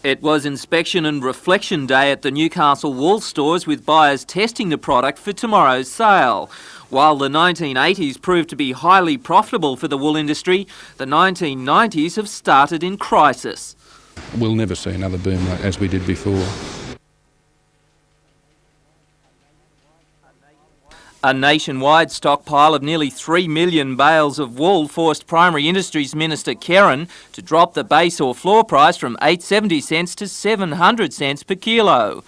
It was inspection and reflection day at the Newcastle wool stores, with buyers testing the product for tomorrow's sale. While the 1980s proved to be highly profitable for the wool industry, the 1990s have started in crisis. We'll never see another boom as we did before. A nationwide stockpile of nearly 3 million bales of wool forced Primary Industries Minister Kerrin to drop the base or floor price from 8.70 cents to 700 cents per kilo.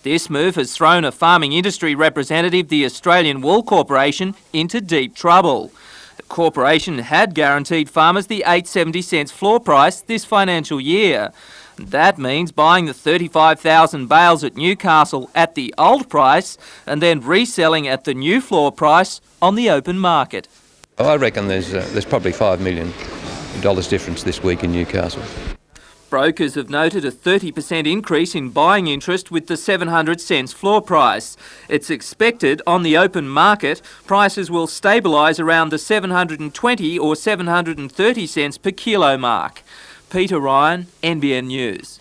This move has thrown a farming industry representative, the Australian Wool Corporation, into deep trouble. The corporation had guaranteed farmers the 8.70 cents floor price this financial year. That means buying the 35,000 bales at Newcastle at the old price and then reselling at the new floor price on the open market. I reckon there's probably $5 million difference this week in Newcastle. Brokers have noted a 30% increase in buying interest with the 700 cents floor price. It's expected on the open market prices will stabilise around the 720 or 730 cents per kilo mark. Peter Ryan, NBN News.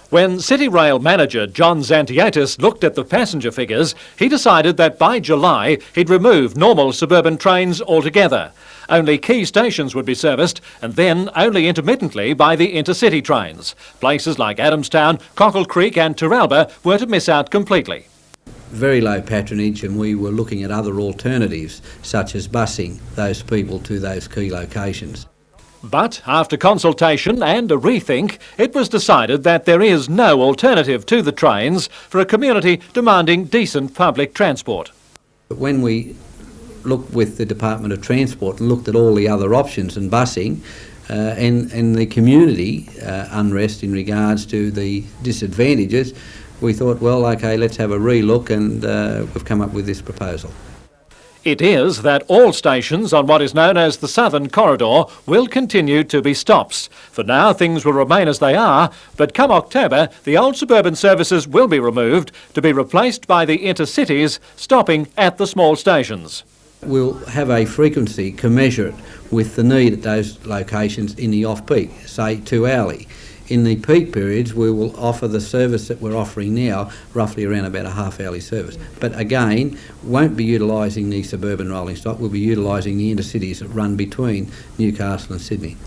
When City Rail manager John Xanthiatis looked at the passenger figures, he decided that by July he'd remove normal suburban trains altogether. Only key stations would be serviced, and then only intermittently by the intercity trains. Places like Adamstown, Cockle Creek and Terralba were to miss out completely. Very low patronage, and we were looking at other alternatives, such as busing those people to those key locations. But after consultation and a rethink, it was decided that there is no alternative to the trains for a community demanding decent public transport. But when we looked with the Department of Transport and looked at all the other options and busing and the community unrest in regards to the disadvantages, we thought, well, OK, let's have a re-look, and we've come up with this proposal. It is that all stations on what is known as the Southern Corridor will continue to be stops. For now, things will remain as they are, but come October, the old suburban services will be removed to be replaced by the intercities stopping at the small stations. We'll have a frequency commensurate with the need at those locations in the off-peak, say 2 hourly. In the peak periods, we will offer the service that we're offering now, roughly around about a half-hourly service. But again, won't be utilising the suburban rolling stock, we'll be utilising the intercities that run between Newcastle and Sydney.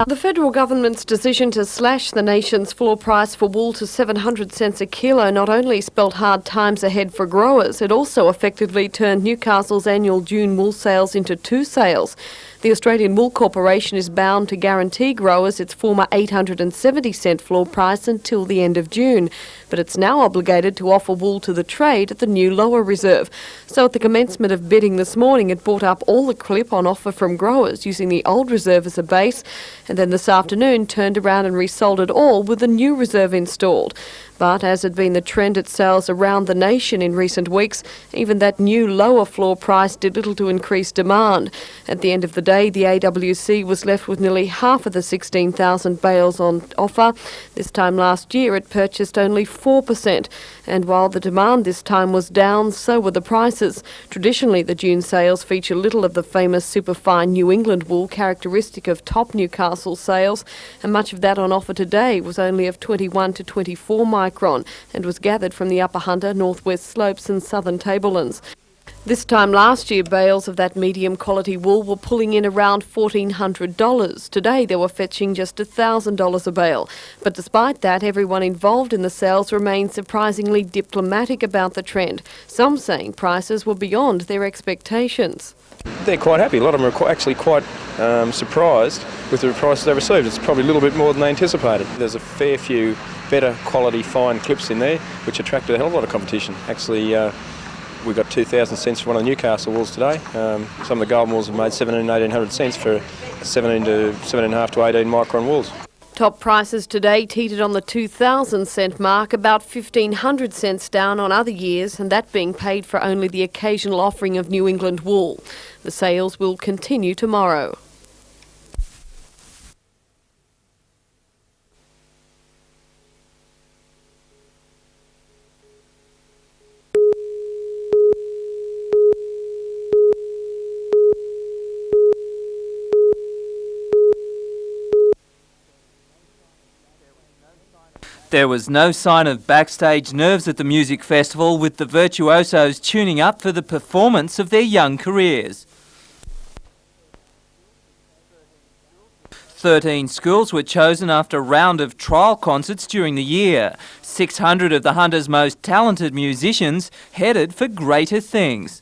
The federal government's decision to slash the nation's floor price for wool to 700 cents a kilo not only spelt hard times ahead for growers, it also effectively turned Newcastle's annual June wool sales into two sales. The Australian Wool Corporation is bound to guarantee growers its former 870 cent floor price until the end of June, but it's now obligated to offer wool to the trade at the new lower reserve. So at the commencement of bidding this morning, it bought up all the clip on offer from growers using the old reserve as a base, and then this afternoon turned around and resold it all with the new reserve installed. But as had been the trend at sales around the nation in recent weeks, even that new lower floor price did little to increase demand. At the end of the day, the AWC was left with nearly half of the 16,000 bales on offer. This time last year, it purchased only 4%. And while the demand this time was down, so were the prices. Traditionally, the June sales feature little of the famous superfine New England wool characteristic of top Newcastle sales, and much of that on offer today was only of 21 to 24 micron and was gathered from the Upper Hunter, Northwest Slopes and Southern Tablelands. This time last year, bales of that medium quality wool were pulling in around $1,400. Today they were fetching just $1,000 a bale. But despite that, everyone involved in the sales remained surprisingly diplomatic about the trend, some saying prices were beyond their expectations. They're quite happy. A lot of them are actually quite surprised with the prices they received. It's probably a little bit more than they anticipated. There's a fair few better quality fine clips in there which attracted a hell of a lot of competition. Actually, we got 2,000 cents for one of the Newcastle wools today. Some of the Golden wools have made 1,700 and 1,800 cents for 17 to 7.5 to 18 micron wools. Top prices today teetered on the 2,000 cent mark, about 1,500 cents down on other years, and that being paid for only the occasional offering of New England wool. The sales will continue tomorrow. There was no sign of backstage nerves at the music festival, with the virtuosos tuning up for the performance of their young careers. 13 schools were chosen after a round of trial concerts during the year. 600 of the Hunter's most talented musicians headed for greater things.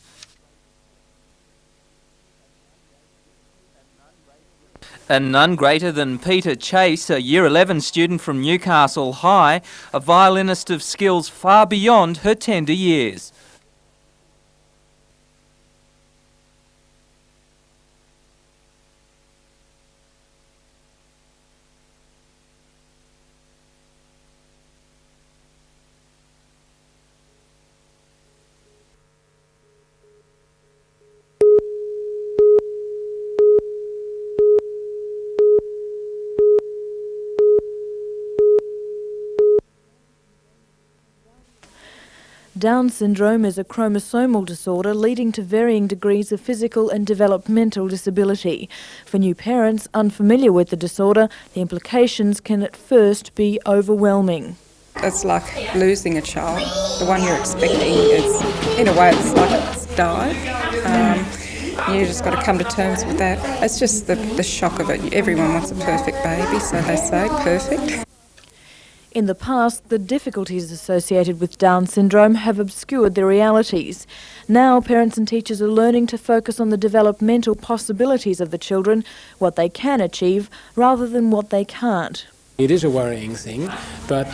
And none greater than Peter Chase, a Year 11 student from Newcastle High, a violinist of skills far beyond her tender years. Down syndrome is a chromosomal disorder leading to varying degrees of physical and developmental disability. For new parents unfamiliar with the disorder, the implications can at first be overwhelming. It's like losing a child. The one you're expecting is, in a way, it's like it's died. You just got to come to terms with that. It's just the shock of it. Everyone wants a perfect baby, so they say perfect. In the past, the difficulties associated with Down syndrome have obscured the realities. Now, parents and teachers are learning to focus on the developmental possibilities of the children, what they can achieve, rather than what they can't. It is a worrying thing, but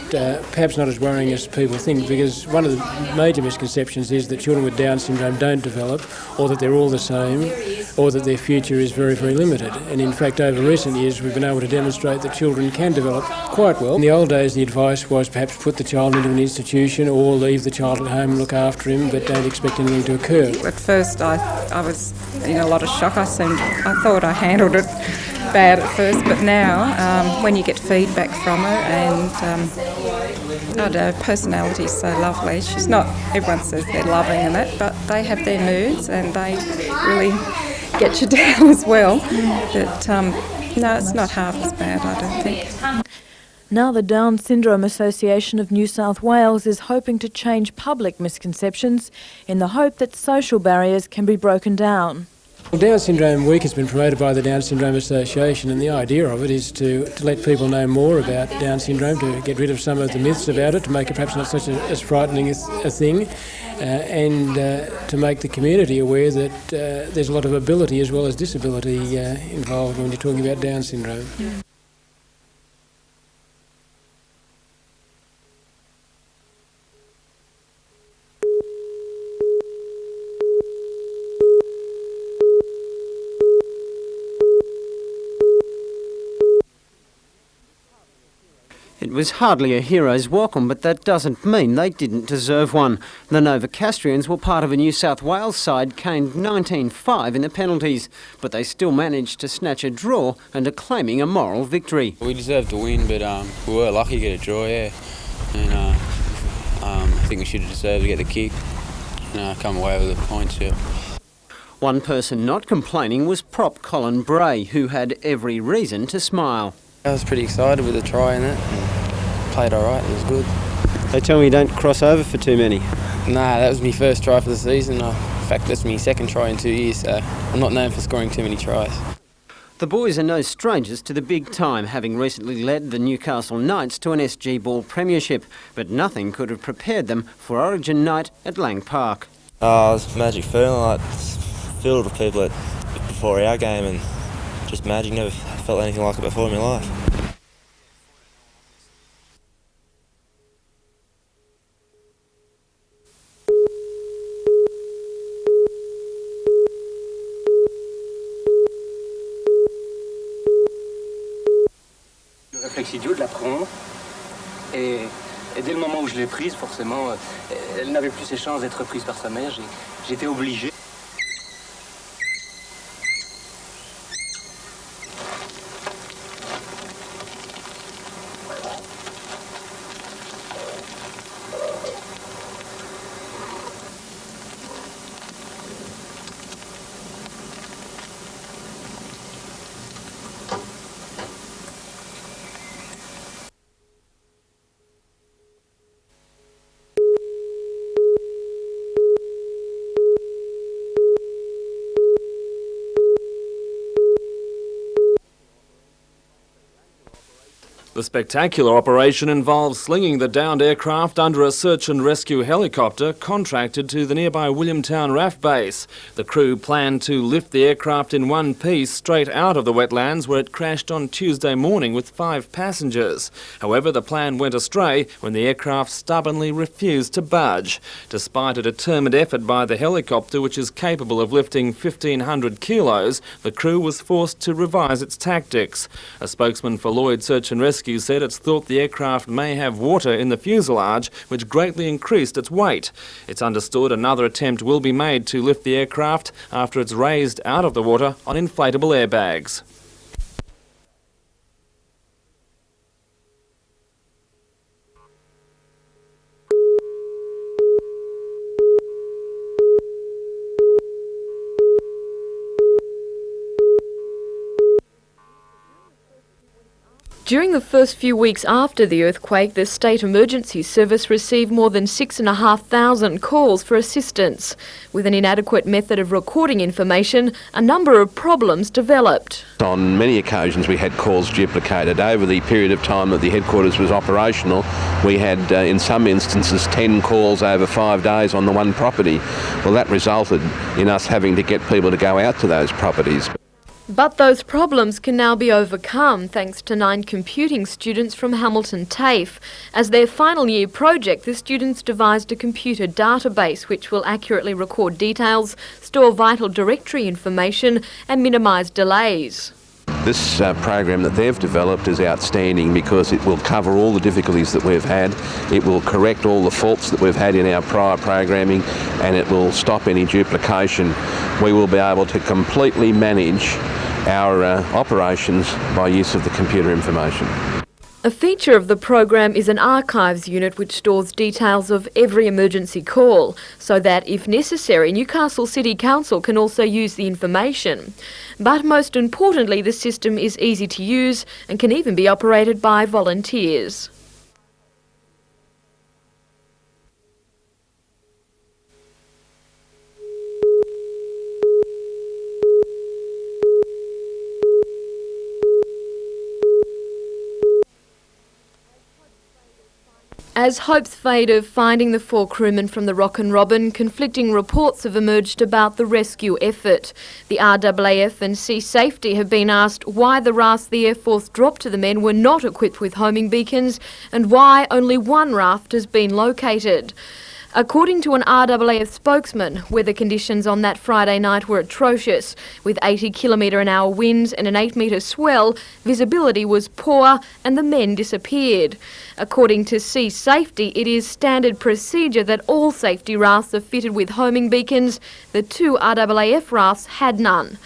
perhaps not as worrying as people think, because one of the major misconceptions is that children with Down syndrome don't develop, or that they're all the same, or that their future is very, very limited. And in fact, over recent years, we've been able to demonstrate that children can develop quite well. In the old days, the advice was perhaps put the child into an institution or leave the child at home and look after him, but don't expect anything to occur. At first, I was in a lot of shock. I thought I handled it bad at first, but now when you get feedback from her, and I don't know, personality's so lovely. She's not, everyone says they're loving and that, but they have their moods and they really get you down as well. But no, it's not half as bad, I don't think. Now the Down Syndrome Association of New South Wales is hoping to change public misconceptions in the hope that social barriers can be broken down. Well, Down Syndrome Week has been promoted by the Down Syndrome Association, and the idea of it is to let people know more about Down syndrome, to get rid of some of the myths about it, to make it perhaps not such as frightening a thing, and to make the community aware that there's a lot of ability as well as disability involved when you're talking about Down syndrome. It was hardly a hero's welcome, but that doesn't mean they didn't deserve one. The Novocastrians were part of a New South Wales side caned 19-5 in the penalties, but they still managed to snatch a draw and are claiming a moral victory. We deserved to win, but we were lucky to get a draw, yeah. And I think we should have deserved to get the kick and come away with the points, yeah. One person not complaining was prop Colin Bray, who had every reason to smile. I was pretty excited with the try in it. Played all right, it was good. They tell me you don't cross over for too many. Nah, that was my first try for the season. In fact, that's my second try in 2 years, so I'm not known for scoring too many tries. The boys are no strangers to the big time, having recently led the Newcastle Knights to an SG Ball premiership, but nothing could have prepared them for Origin night at Lang Park. It was a magic feeling, like filled with people before our game, and just magic. Never felt anything like it before in my life. flexidio, de la prendre. Et dès le moment où je l'ai prise, forcément, elle n'avait plus ses chances d'être prise par sa mère. J'étais obligé. The spectacular operation involves slinging the downed aircraft under a search and rescue helicopter contracted to the nearby Williamtown RAF base. The crew planned to lift the aircraft in one piece straight out of the wetlands where it crashed on Tuesday morning with 5 passengers. However, the plan went astray when the aircraft stubbornly refused to budge. Despite a determined effort by the helicopter, which is capable of lifting 1,500 kilos, the crew was forced to revise its tactics. A spokesman for Lloyd Search and Rescue said it's thought the aircraft may have water in the fuselage, which greatly increased its weight. It's understood another attempt will be made to lift the aircraft after it's raised out of the water on inflatable airbags. During the first few weeks after the earthquake, the State Emergency Service received more than 6,500 calls for assistance. With an inadequate method of recording information, a number of problems developed. On many occasions we had calls duplicated. Over the period of time that the headquarters was operational, we had in some instances 10 calls over 5 days on the one property. Well, that resulted in us having to get people to go out to those properties. But those problems can now be overcome thanks to 9 computing students from Hamilton TAFE. As their final year project, the students devised a computer database which will accurately record details, store vital directory information and minimise delays. This program that they've developed is outstanding because it will cover all the difficulties that we've had, it will correct all the faults that we've had in our prior programming, and it will stop any duplication. We will be able to completely manage our operations by use of the computer information. A feature of the program is an archives unit which stores details of every emergency call, so that, if necessary, Newcastle City Council can also use the information. But most importantly, the system is easy to use and can even be operated by volunteers. As hopes fade of finding the 4 crewmen from the Rock and Robin, conflicting reports have emerged about the rescue effort. The RAAF and Sea Safety have been asked why the rafts the Air Force dropped to the men were not equipped with homing beacons and why only one raft has been located. According to an RAAF spokesman, weather conditions on that Friday night were atrocious. With 80 km/h winds and an 8-metre swell, visibility was poor and the men disappeared. According to Sea Safety, it is standard procedure that all safety rafts are fitted with homing beacons. The 2 RAAF rafts had none.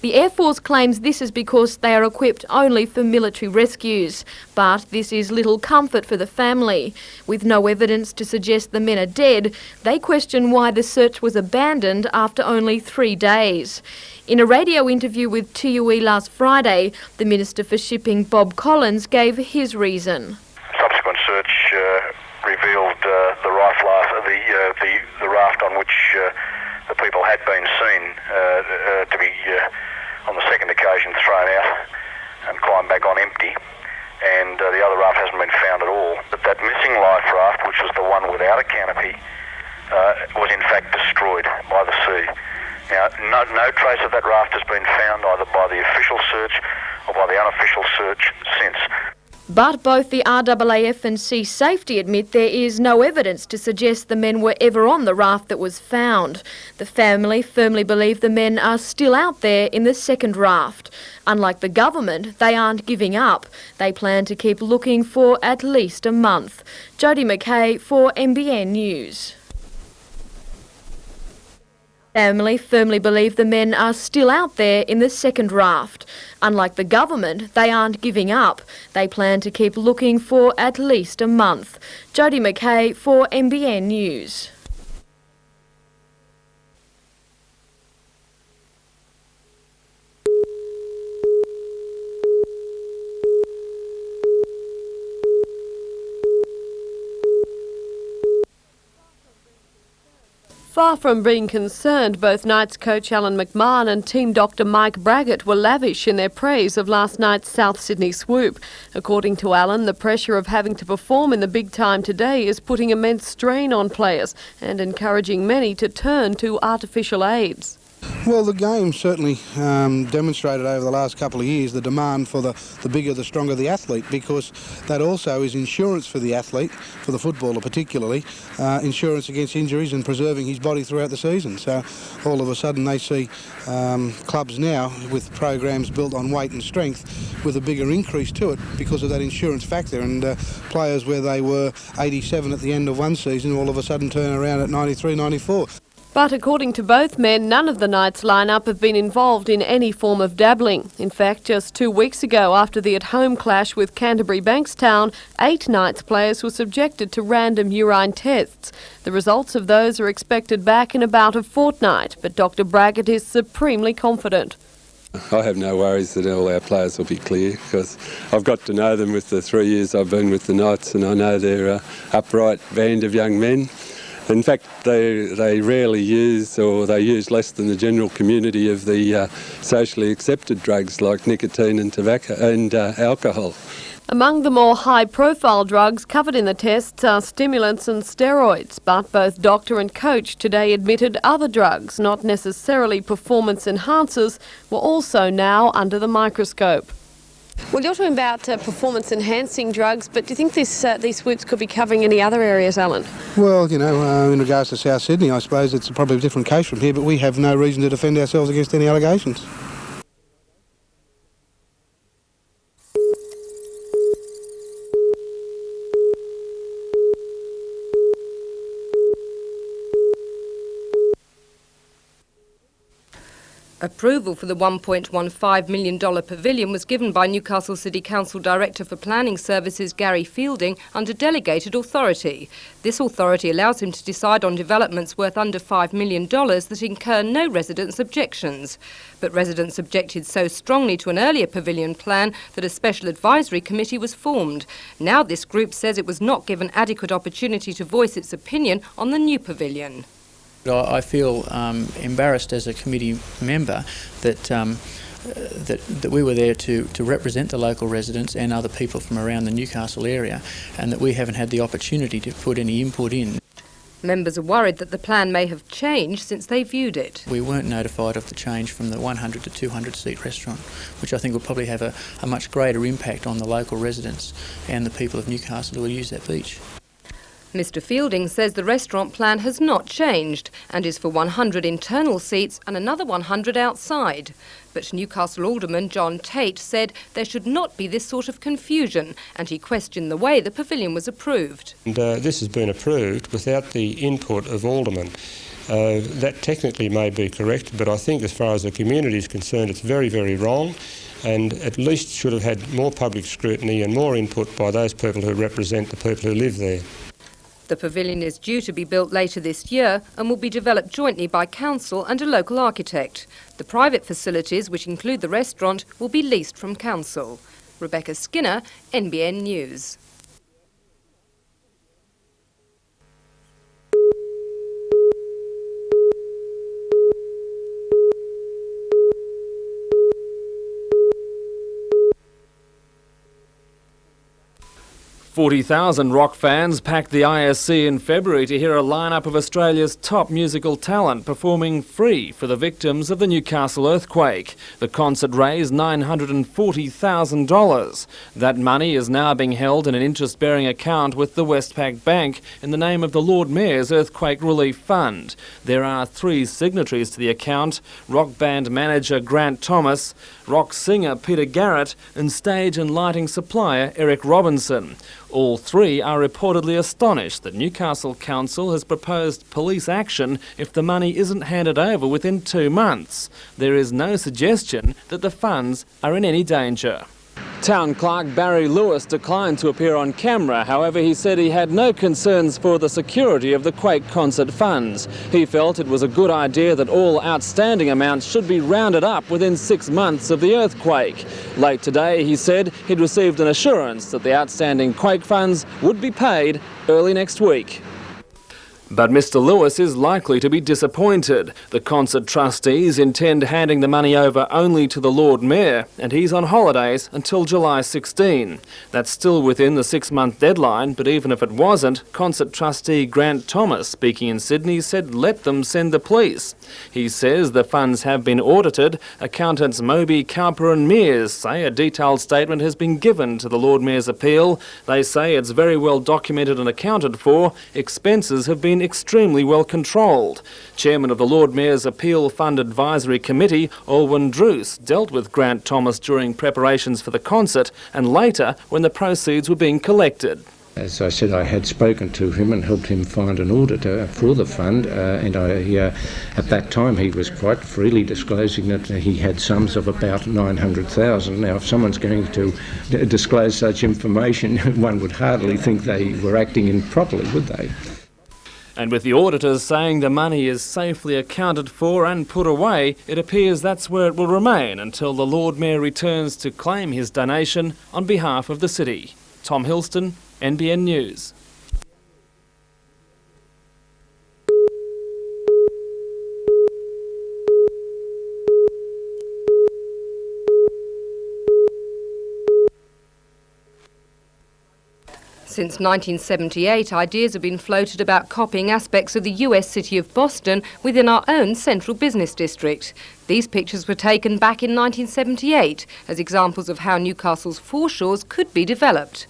The Air Force claims this is because they are equipped only for military rescues, but this is little comfort for the family. With no evidence to suggest the men are dead, they question why the search was abandoned after only 3 days. In a radio interview with TUE last Friday, the Minister for Shipping, Bob Collins, gave his reason. Subsequent search revealed the raft on which the people had been seen to be on the second occasion thrown out and climbed back on empty, and the other raft hasn't been found at all. But that missing life raft, which was the one without a canopy, was in fact destroyed by the sea. Now, no trace of that raft has been found either by the official search or by the unofficial search since. But both the RAAF and Sea Safety admit there is no evidence to suggest the men were ever on the raft that was found. The family firmly believe the men are still out there in the second raft. Unlike the government, they aren't giving up. They plan to keep looking for at least a month. Jodie McKay for NBN News. Family firmly believe the men are still out there in the second raft. Unlike the government, they aren't giving up. They plan to keep looking for at least a month. Jodie McKay for NBN News. Far from being concerned, both Knights coach Alan McMahon and team doctor Mike Braggett were lavish in their praise of last night's South Sydney swoop. According to Alan, the pressure of having to perform in the big time today is putting immense strain on players and encouraging many to turn to artificial aids. Well, the game certainly demonstrated over the last couple of years the demand for the bigger, the stronger the athlete, because that also is insurance for the athlete, for the footballer particularly, insurance against injuries and preserving his body throughout the season. So all of a sudden they see clubs now with programs built on weight and strength with a bigger increase to it because of that insurance factor, and players where they were 87 at the end of one season all of a sudden turn around at 93, 94. But according to both men, none of the Knights lineup have been involved in any form of dabbling. In fact, just 2 weeks ago, after the at-home clash with Canterbury Bankstown, 8 Knights players were subjected to random urine tests. The results of those are expected back in about a fortnight, but Dr Braggett is supremely confident. I have no worries that all our players will be clear, because I've got to know them with the 3 years I've been with the Knights, and I know they're an upright band of young men. In fact, they rarely use, or they use less than the general community of the socially accepted drugs like nicotine and tobacco and alcohol. Among the more high-profile drugs covered in the tests are stimulants and steroids, but both doctor and coach today admitted other drugs, not necessarily performance enhancers, were also now under the microscope. Well, you're talking about performance-enhancing drugs, but do you think these swoops could be covering any other areas, Alan? Well, you know, in regards to South Sydney, I suppose it's probably a different case from here, but we have no reason to defend ourselves against any allegations. Approval for the $1.15 million pavilion was given by Newcastle City Council Director for Planning Services Gary Fielding under delegated authority. This authority allows him to decide on developments worth under $5 million that incur no residents' objections. But residents objected so strongly to an earlier pavilion plan that a special advisory committee was formed. Now this group says it was not given adequate opportunity to voice its opinion on the new pavilion. I feel embarrassed as a committee member that we were there to represent the local residents and other people from around the Newcastle area, and that we haven't had the opportunity to put any input in. Members are worried that the plan may have changed since they viewed it. We weren't notified of the change from the 100 to 200 seat restaurant, which I think will probably have a much greater impact on the local residents and the people of Newcastle who will use that beach. Mr Fielding says the restaurant plan has not changed and is for 100 internal seats and another 100 outside. But Newcastle Alderman John Tate said there should not be this sort of confusion, and he questioned the way the pavilion was approved. And this has been approved without the input of aldermen. That technically may be correct, but I think as far as the community is concerned, it's very, very wrong, and at least should have had more public scrutiny and more input by those people who represent the people who live there. The pavilion is due to be built later this year and will be developed jointly by council and a local architect. The private facilities, which include the restaurant, will be leased from council. Rebecca Skinner, NBN News. 40,000 rock fans packed the ISC in February to hear a lineup of Australia's top musical talent performing free for the victims of the Newcastle earthquake. The concert raised $940,000. That money is now being held in an interest-bearing account with the Westpac Bank in the name of the Lord Mayor's Earthquake Relief Fund. There are 3 signatories to the account: rock band manager Grant Thomas, rock singer Peter Garrett and stage and lighting supplier Eric Robinson. All 3 are reportedly astonished that Newcastle Council has proposed police action if the money isn't handed over within 2 months. There is no suggestion that the funds are in any danger. Town Clerk Barry Lewis declined to appear on camera. However, he said he had no concerns for the security of the Quake concert funds. He felt it was a good idea that all outstanding amounts should be rounded up within 6 months of the earthquake. Late today, he said he'd received an assurance that the outstanding Quake funds would be paid early next week. But Mr Lewis is likely to be disappointed. The concert trustees intend handing the money over only to the Lord Mayor, and he's on holidays until July 16. That's still within the 6-month deadline, but even if it wasn't, concert trustee Grant Thomas, speaking in Sydney, said let them send the police. He says the funds have been audited. Accountants Moby, Cowper and Mears say a detailed statement has been given to the Lord Mayor's appeal. They say it's very well documented and accounted for. Expenses have been extremely well controlled. Chairman of the Lord Mayor's Appeal Fund Advisory Committee, Alwyn Druce, dealt with Grant Thomas during preparations for the concert and later when the proceeds were being collected. As I said, I had spoken to him and helped him find an auditor for the fund, and at that time he was quite freely disclosing that he had sums of about 900,000. Now, if someone's going to disclose such information, one would hardly think they were acting improperly, would they? And with the auditors saying the money is safely accounted for and put away, it appears that's where it will remain until the Lord Mayor returns to claim his donation on behalf of the city. Tom Hilston, NBN News. Since 1978, ideas have been floated about copying aspects of the US city of Boston within our own central business district. These pictures were taken back in 1978 as examples of how Newcastle's foreshores could be developed.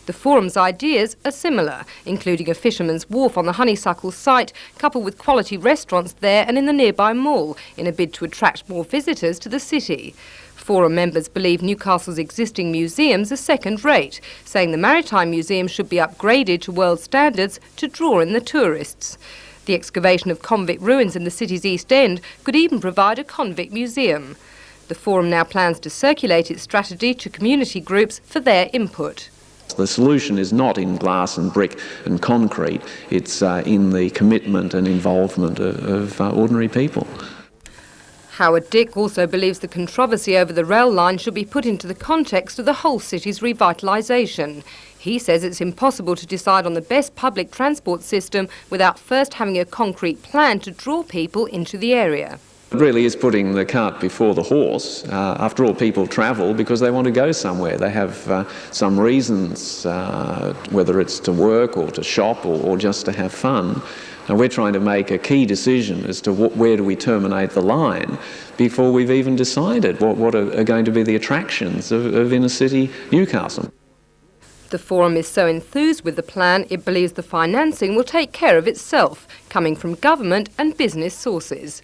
The forum's ideas are similar, including a fisherman's wharf on the Honeysuckle site, coupled with quality restaurants there and in the nearby mall, in a bid to attract more visitors to the city. Forum members believe Newcastle's existing museums are second-rate, saying the Maritime Museum should be upgraded to world standards to draw in the tourists. The excavation of convict ruins in the city's East End could even provide a convict museum. The Forum now plans to circulate its strategy to community groups for their input. The solution is not in glass and brick and concrete, it's in the commitment and involvement of ordinary people. Howard Dick also believes the controversy over the rail line should be put into the context of the whole city's revitalisation. He says it's impossible to decide on the best public transport system without first having a concrete plan to draw people into the area. It really is putting the cart before the horse. After all, people travel because they want to go somewhere. They have some reasons, whether it's to work or to shop or just to have fun. And we're trying to make a key decision as to where do we terminate the line before we've even decided what are going to be the attractions of inner city Newcastle. The Forum is so enthused with the plan, it believes the financing will take care of itself, coming from government and business sources.